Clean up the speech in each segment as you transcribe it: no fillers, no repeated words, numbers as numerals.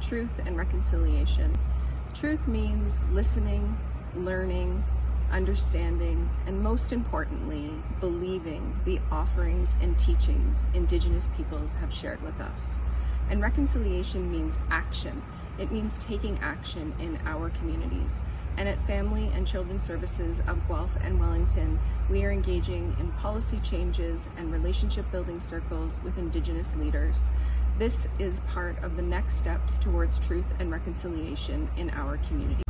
truth and reconciliation. Truth means listening, learning, understanding, and most importantly, believing the offerings and teachings Indigenous peoples have shared with us. And reconciliation means action. It means taking action in our communities. And at Family and Children's Services of Guelph and Wellington, we are engaging in policy changes and relationship building circles with Indigenous leaders. This is part of the next steps towards truth and reconciliation in our community.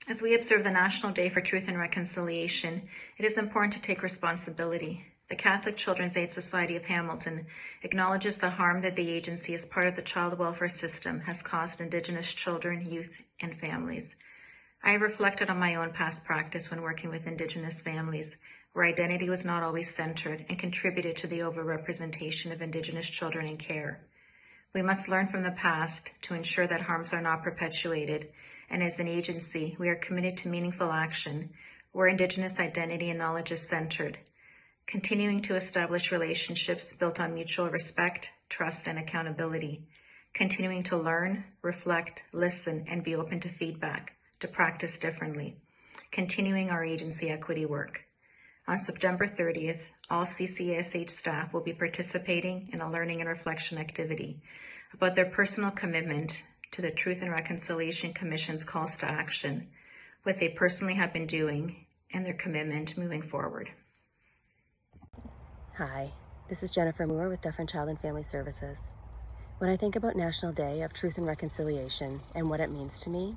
As we observe the National Day for Truth and Reconciliation, it is important to take responsibility. The Catholic Children's Aid Society of Hamilton acknowledges the harm that the agency, as part of the child welfare system, has caused Indigenous children, youth, and families. I have reflected on my own past practice when working with Indigenous families, where identity was not always centered and contributed to the overrepresentation of Indigenous children in care. We must learn from the past to ensure that harms are not perpetuated, and as an agency, we are committed to meaningful action where Indigenous identity and knowledge is centered, continuing to establish relationships built on mutual respect, trust, and accountability, continuing to learn, reflect, listen, and be open to feedback, to practice differently, continuing our agency equity work. On September 30th, all CCSH staff will be participating in a learning and reflection activity about their personal commitment to the Truth and Reconciliation Commission's calls to action, what they personally have been doing, and their commitment moving forward. Hi, this is Jennifer Moore with Dufferin Child and Family Services. When I think about National Day of Truth and Reconciliation and what it means to me,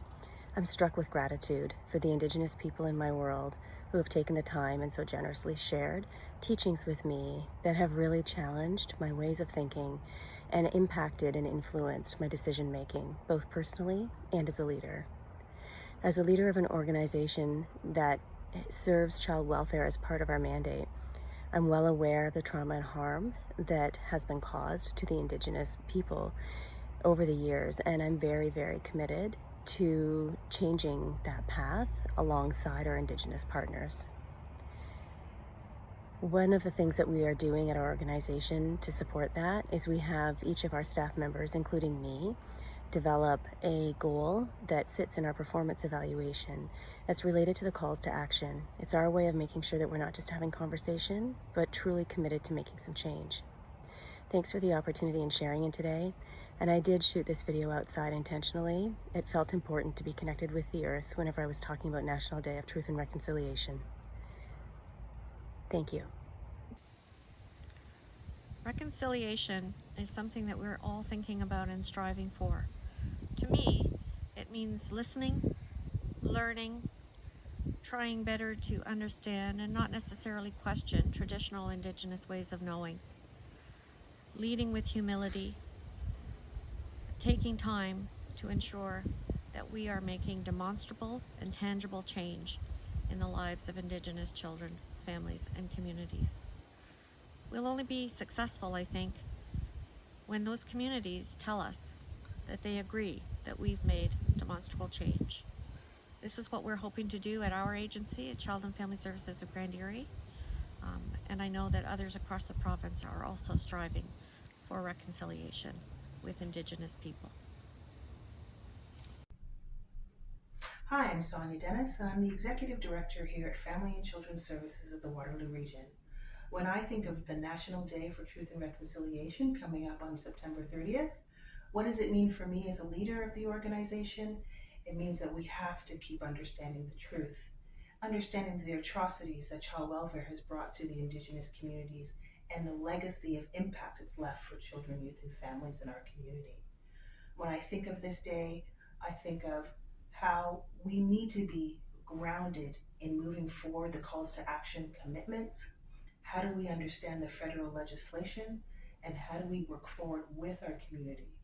I'm struck with gratitude for the Indigenous people in my world who have taken the time and so generously shared teachings with me that have really challenged my ways of thinking and impacted and influenced my decision making, both personally and as a leader. As a leader of an organization that serves child welfare as part of our mandate, I'm well aware of the trauma and harm that has been caused to the Indigenous people over the years, and I'm very, very committed to changing that path alongside our Indigenous partners. One of the things that we are doing at our organization to support that is we have each of our staff members, including me, develop a goal that sits in our performance evaluation that's related to the calls to action. It's our way of making sure that we're not just having conversation, but truly committed to making some change. Thanks for the opportunity in sharing it today. And I did shoot this video outside intentionally. It felt important to be connected with the earth whenever I was talking about National Day of Truth and Reconciliation. Thank you. Reconciliation is something that we're all thinking about and striving for. To me, it means listening, learning, trying better to understand and not necessarily question traditional Indigenous ways of knowing. Leading with humility, taking time to ensure that we are making demonstrable and tangible change in the lives of Indigenous children, families, and communities. We'll only be successful, I think, when those communities tell us that they agree that we've made demonstrable change. This is what we're hoping to do at our agency, at Child and Family Services of Grand Erie, and I know that others across the province are also striving for reconciliation with Indigenous people. Hi, I'm Sonia Dennis, and I'm the Executive Director here at Family and Children's Services of the Waterloo Region. When I think of the National Day for Truth and Reconciliation coming up on September 30th, what does it mean for me as a leader of the organization? It means that we have to keep understanding the truth, understanding the atrocities that child welfare has brought to the Indigenous communities and the legacy of impact it's left for children, youth, and families in our community. When I think of this day, I think of how we need to be grounded in moving forward the calls to action commitments. How do we understand the federal legislation, and how do we work forward with our community?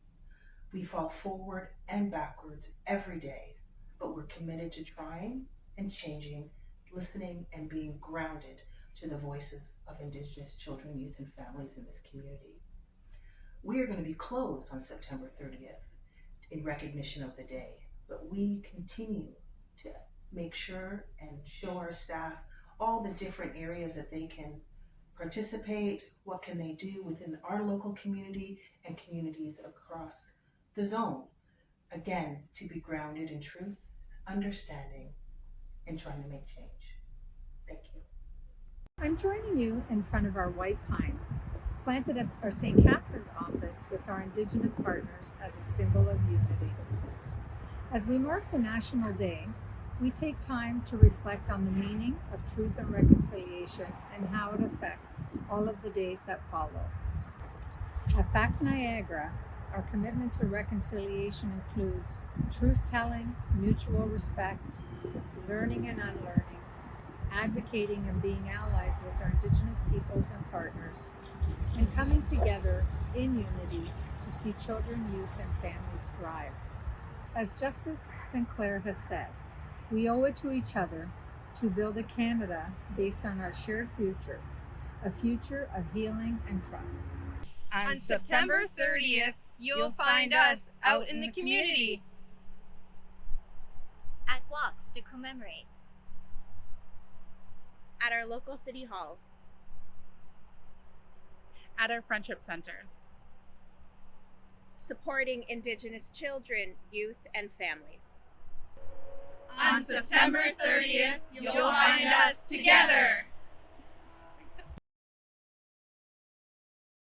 We fall forward and backwards every day, but we're committed to trying and changing, listening and being grounded to the voices of Indigenous children, youth, and families in this community. We are going to be closed on September 30th in recognition of the day, but we continue to make sure and show our staff all the different areas that they can participate, what can they do within our local community and communities across the zone Again, to be grounded in truth, understanding, and trying to make change. Thank you. I'm joining you in front of our white pine, planted at our St. Catherine's office with our Indigenous partners as a symbol of unity. As we mark the National Day, we take time to reflect on the meaning of truth and reconciliation and how it affects all of the days that follow. At Facts Niagara, our commitment to reconciliation includes truth-telling, mutual respect, learning and unlearning, advocating and being allies with our Indigenous peoples and partners, and coming together in unity to see children, youth, and families thrive. As Justice Sinclair has said, we owe it to each other to build a Canada based on our shared future, a future of healing and trust. On September 30th, you'll find us out in the community. At walks to commemorate. At our local city halls. At our friendship centers. Supporting Indigenous children, youth, and families. On September 30th, you'll find us together.